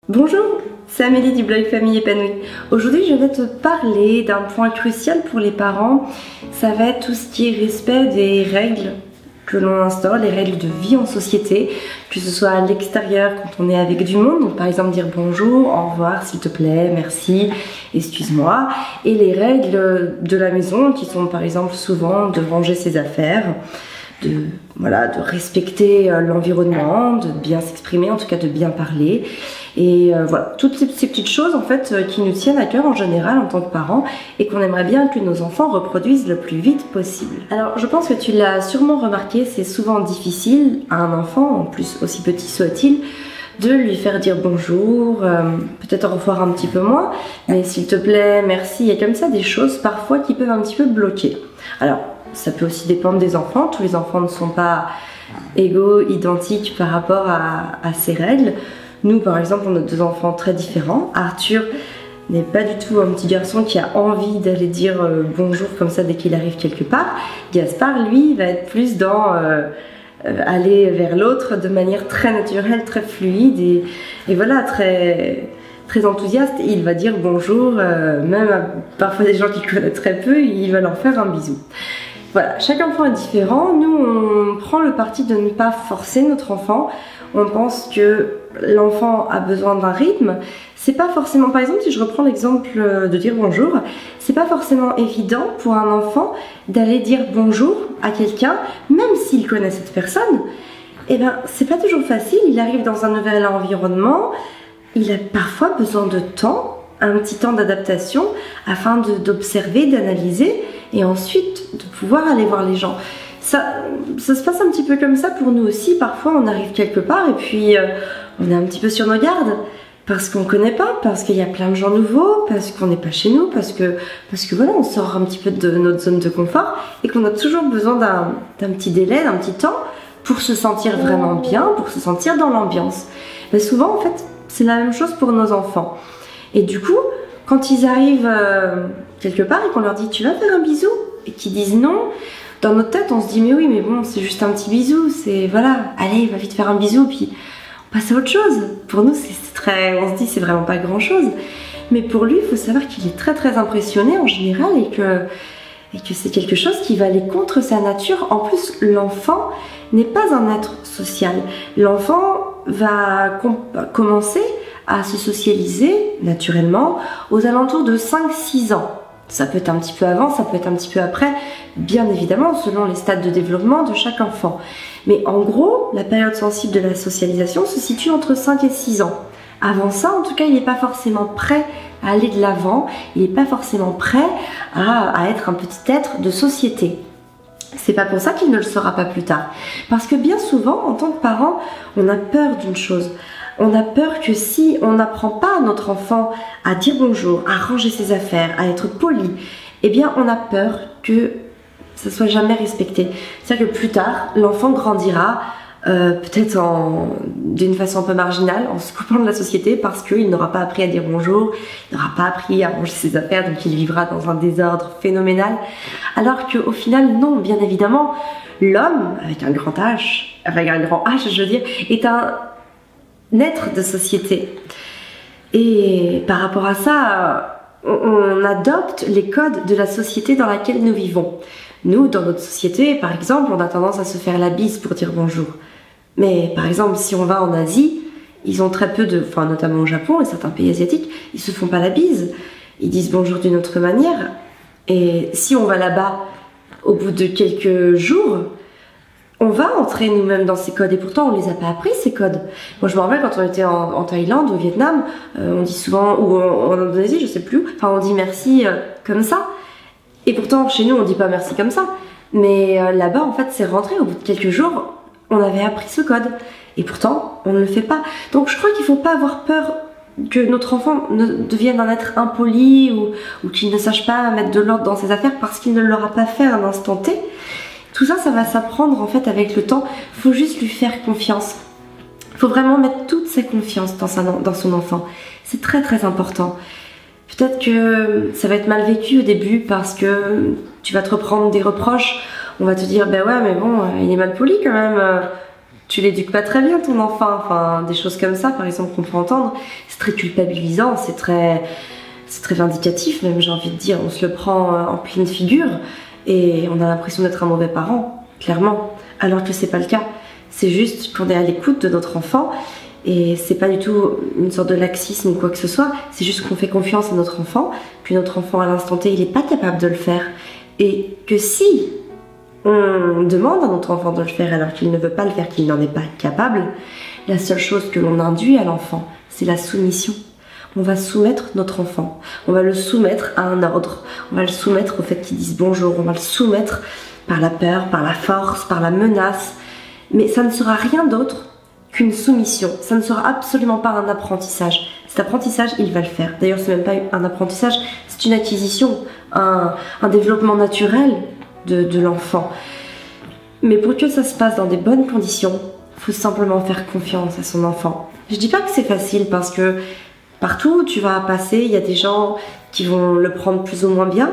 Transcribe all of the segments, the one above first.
Bonjour, c'est Amélie du blog Famille Épanouie. Aujourd'hui, je vais te parler d'un point crucial pour les parents. Ça va être tout ce qui est respect des règles que l'on instaure, les règles de vie en société, que ce soit à l'extérieur quand on est avec du monde, donc par exemple dire bonjour, au revoir, s'il te plaît, merci, excuse-moi, et les règles de la maison qui sont par exemple souvent de ranger ses affaires, de respecter l'environnement, de bien s'exprimer, en tout cas de bien parler. Et voilà, toutes ces petites choses en fait qui nous tiennent à cœur en général en tant que parents et qu'on aimerait bien que nos enfants reproduisent le plus vite possible. Alors je pense que tu l'as sûrement remarqué, c'est souvent difficile à un enfant, en plus aussi petit soit-il, de lui faire dire bonjour, peut-être au revoir un petit peu moins, mais s'il te plaît, merci, il y a comme ça des choses parfois qui peuvent un petit peu bloquer. Alors ça peut aussi dépendre des enfants, tous les enfants ne sont pas égaux, identiques par rapport à ces règles. Nous par exemple on a deux enfants très différents. Arthur n'est pas du tout un petit garçon qui a envie d'aller dire bonjour comme ça dès qu'il arrive quelque part. Gaspard lui va être plus dans aller vers l'autre de manière très naturelle, très fluide et voilà, très enthousiaste. Il va dire bonjour, même à parfois des gens qu'il connaît très peu, il va leur faire un bisou. Voilà, chaque enfant est différent. Nous, on prend le parti de ne pas forcer notre enfant. On pense que l'enfant a besoin d'un rythme. C'est pas forcément, par exemple, si je reprends l'exemple de dire bonjour, c'est pas forcément évident pour un enfant d'aller dire bonjour à quelqu'un, même s'il connaît cette personne. Eh ben, c'est pas toujours facile. Il arrive dans un nouvel environnement. Il a parfois besoin de temps, un petit temps d'adaptation, afin d'observer, d'analyser, et ensuite de pouvoir aller voir les gens. Ça se passe un petit peu comme ça pour nous aussi. Parfois on arrive quelque part et puis on est un petit peu sur nos gardes parce qu'on ne connaît pas, parce qu'il y a plein de gens nouveaux, parce qu'on n'est pas chez nous, parce que voilà, on sort un petit peu de notre zone de confort et qu'on a toujours besoin d'un petit délai, d'un petit temps pour se sentir vraiment bien, pour se sentir dans l'ambiance. Mais souvent en fait c'est la même chose pour nos enfants. Et du coup quand ils arrivent quelque part et qu'on leur dit tu vas faire un bisou et qu'ils disent non, dans notre tête on se dit mais oui mais bon c'est juste un petit bisou, c'est voilà, allez va vite faire un bisou puis on passe à autre chose. Pour nous c'est très, on se dit c'est vraiment pas grand chose, mais pour lui il faut savoir qu'il est très impressionné en général et que c'est quelque chose qui va aller contre sa nature. En plus l'enfant n'est pas un être social, l'enfant va commencer à se socialiser naturellement aux alentours de 5-6 ans. Ça peut être un petit peu avant, ça peut être un petit peu après, bien évidemment, selon les stades de développement de chaque enfant. Mais en gros, la période sensible de la socialisation se situe entre 5 et 6 ans. Avant ça, en tout cas, il n'est pas forcément prêt à aller de l'avant, il n'est pas forcément prêt à être un petit être de société. C'est pas pour ça qu'il ne le sera pas plus tard. Parce que bien souvent, en tant que parent, on a peur d'une chose. On a peur que si on n'apprend pas à notre enfant à dire bonjour, à ranger ses affaires, à être poli, eh bien on a peur que ça soit jamais respecté. C'est-à-dire que plus tard, l'enfant grandira peut-être d'une façon un peu marginale, en se coupant de la société parce qu'il n'aura pas appris à dire bonjour, il n'aura pas appris à ranger ses affaires, donc il vivra dans un désordre phénoménal. Alors qu'au final, non, bien évidemment, l'homme, avec un grand H, je veux dire, est un être de société. Et par rapport à ça, on adopte les codes de la société dans laquelle nous vivons. Nous, dans notre société, par exemple, on a tendance à se faire la bise pour dire bonjour. Mais par exemple, si on va en Asie, ils ont très peu notamment au Japon et certains pays asiatiques, ils se font pas la bise. Ils disent bonjour d'une autre manière. Et si on va là-bas, au bout de quelques jours, on va entrer nous-mêmes dans ces codes et pourtant on les a pas appris ces codes. Moi je me rappelle quand on était en Thaïlande, au Vietnam, on dit souvent, ou en Indonésie, je sais plus, enfin on dit merci comme ça. Et pourtant chez nous on dit pas merci comme ça. Mais là-bas en fait c'est rentré, au bout de quelques jours, on avait appris ce code. Et pourtant on ne le fait pas. Donc je crois qu'il faut pas avoir peur que notre enfant ne devienne un être impoli ou qu'il ne sache pas mettre de l'ordre dans ses affaires parce qu'il ne l'aura pas fait à un instant T. Tout ça, ça va s'apprendre en fait avec le temps. Il faut juste lui faire confiance. Il faut vraiment mettre toute sa confiance dans son enfant. C'est très important. Peut-être que ça va être mal vécu au début parce que tu vas te reprendre des reproches. On va te dire, ben ouais, mais bon, il est mal poli quand même. tu l'éduques pas très bien ton enfant, enfin des choses comme ça par exemple qu'on peut entendre, c'est très culpabilisant, c'est très vindicatif même, j'ai envie de dire, on se le prend en pleine figure et on a l'impression d'être un mauvais parent, clairement, alors que c'est pas le cas, c'est juste qu'on est à l'écoute de notre enfant et c'est pas du tout une sorte de laxisme ou quoi que ce soit, c'est juste qu'on fait confiance à notre enfant, que notre enfant à l'instant T il est pas capable de le faire et que si on demande à notre enfant de le faire alors qu'il ne veut pas le faire, qu'il n'en est pas capable, la seule chose que l'on induit à l'enfant, c'est la soumission. On va soumettre notre enfant, on va le soumettre à un ordre, on va le soumettre au fait qu'il dise bonjour, on va le soumettre par la peur, par la force, par la menace, mais ça ne sera rien d'autre qu'une soumission, ça ne sera absolument pas un apprentissage. Cet apprentissage, il va le faire. D'ailleurs, c'est même pas un apprentissage, c'est une acquisition, un développement naturel de l'enfant. Mais pour que ça se passe dans des bonnes conditions, il faut simplement faire confiance à son enfant. Je dis pas que c'est facile parce que partout où tu vas passer, il y a des gens qui vont le prendre plus ou moins bien.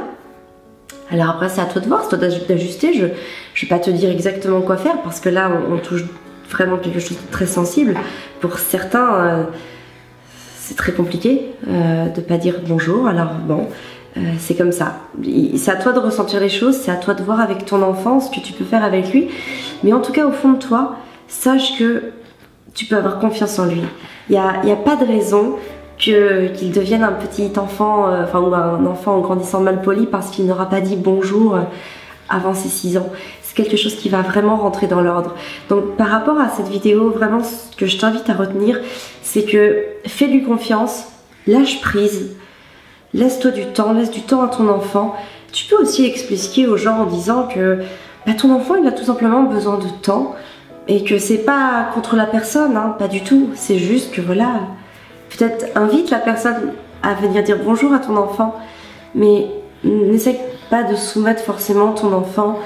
Alors après, c'est à toi de voir, c'est à toi d'ajuster. Je vais pas te dire exactement quoi faire parce que là, on touche vraiment quelque chose de très sensible. Pour certains, c'est très compliqué de pas dire bonjour. Alors bon, c'est comme ça. C'est à toi de ressentir les choses, c'est à toi de voir avec ton enfant ce que tu peux faire avec lui. Mais en tout cas, au fond de toi, sache que tu peux avoir confiance en lui. Il y a pas de raison qu'il devienne un petit enfant, ou un enfant en grandissant mal poli parce qu'il n'aura pas dit bonjour avant ses 6 ans. C'est quelque chose qui va vraiment rentrer dans l'ordre. Donc par rapport à cette vidéo, vraiment ce que je t'invite à retenir, c'est que fais-lui confiance, lâche prise, laisse-toi du temps, laisse du temps à ton enfant. Tu peux aussi expliquer aux gens en disant que ton enfant il a tout simplement besoin de temps et que c'est pas contre la personne, hein, pas du tout. C'est juste que voilà, peut-être invite la personne à venir dire bonjour à ton enfant, mais n'essaie pas de soumettre forcément ton enfant.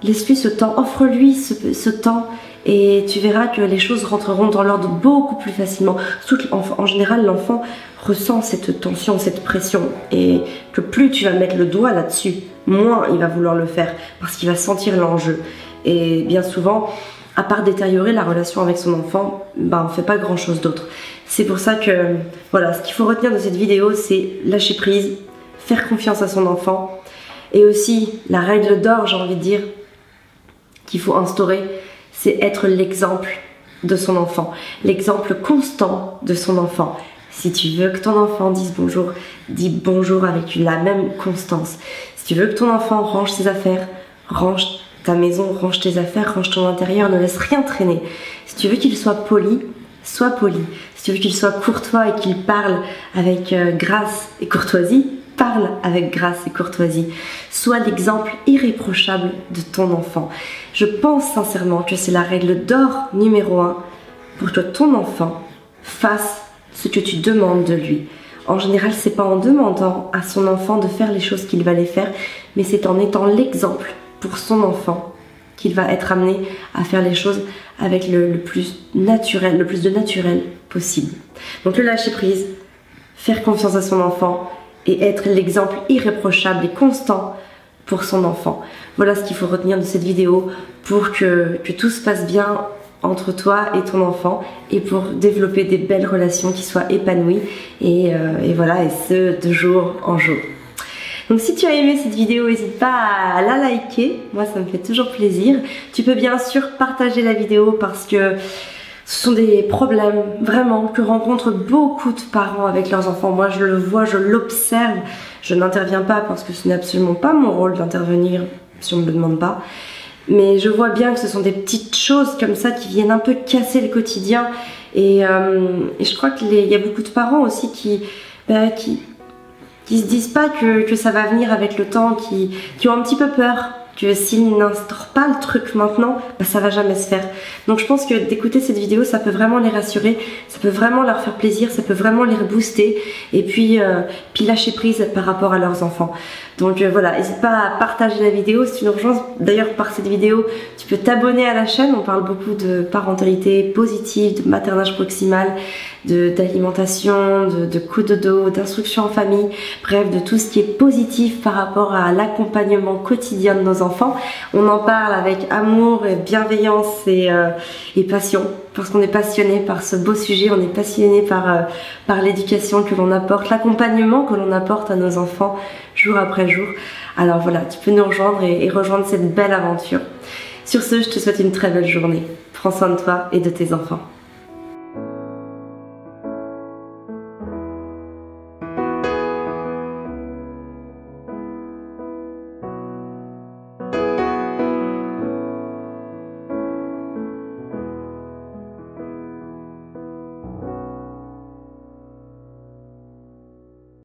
Laisse-lui ce temps, offre-lui ce temps et tu verras que les choses rentreront dans l'ordre beaucoup plus facilement. Surtout qu'en général, l'enfant ressent cette tension, cette pression et que plus tu vas mettre le doigt là-dessus, moins il va vouloir le faire parce qu'il va sentir l'enjeu. Et bien souvent, à part détériorer la relation avec son enfant, on fait pas grand-chose d'autre. C'est pour ça que, voilà, ce qu'il faut retenir de cette vidéo, c'est lâcher prise, faire confiance à son enfant et aussi la règle d'or, j'ai envie de dire, qu'il faut instaurer, c'est être l'exemple de son enfant, l'exemple constant de son enfant. Si tu veux que ton enfant dise bonjour, dis bonjour avec la même constance. Si tu veux que ton enfant range ses affaires, range ta maison, range tes affaires, range ton intérieur, ne laisse rien traîner. Si tu veux qu'il soit poli, sois poli. Si tu veux qu'il soit courtois et qu'il parle avec grâce et courtoisie, parle avec grâce et courtoisie. Sois l'exemple irréprochable de ton enfant. Je pense sincèrement que c'est la règle d'or numéro 1 pour que ton enfant fasse ce que tu demandes de lui. En général, c'est pas en demandant à son enfant de faire les choses qu'il va les faire, mais c'est en étant l'exemple pour son enfant qu'il va être amené à faire les choses avec le plus naturel, le plus de naturel possible. Donc le lâcher prise, faire confiance à son enfant et être l'exemple irréprochable et constant pour son enfant. Voilà ce qu'il faut retenir de cette vidéo pour que tout se passe bien entre toi et ton enfant et pour développer des belles relations qui soient épanouies et voilà, et ce de jour en jour. Donc si tu as aimé cette vidéo, n'hésite pas à la liker, moi ça me fait toujours plaisir. Tu peux bien sûr partager la vidéo parce que ce sont des problèmes vraiment que rencontrent beaucoup de parents avec leurs enfants. Moi je le vois, je l'observe, je n'interviens pas parce que ce n'est absolument pas mon rôle d'intervenir si on ne me le demande pas. Mais je vois bien que ce sont des petites choses comme ça qui viennent un peu casser le quotidien. Et je crois qu'il y a beaucoup de parents aussi qui se disent pas que ça va venir avec le temps, qui ont un petit peu peur que s'ils n'instaurent pas le truc maintenant, ça va jamais se faire. Donc je pense que d'écouter cette vidéo, ça peut vraiment les rassurer, ça peut vraiment leur faire plaisir, ça peut vraiment les rebooster et puis lâcher prise par rapport à leurs enfants. Donc voilà, n'hésite pas à partager la vidéo, c'est une urgence. D'ailleurs par cette vidéo, tu peux t'abonner à la chaîne, on parle beaucoup de parentalité positive, de maternage proximal, d'alimentation, de coups de dos, d'instruction en famille, bref, de tout ce qui est positif par rapport à l'accompagnement quotidien de nos enfants. On en parle avec amour et bienveillance et passion, parce qu'on est passionné par ce beau sujet, on est passionné par l'éducation que l'on apporte, l'accompagnement que l'on apporte à nos enfants jour après jour. Alors voilà, tu peux nous rejoindre et rejoindre cette belle aventure. Sur ce, je te souhaite une très belle journée. Prends soin de toi et de tes enfants.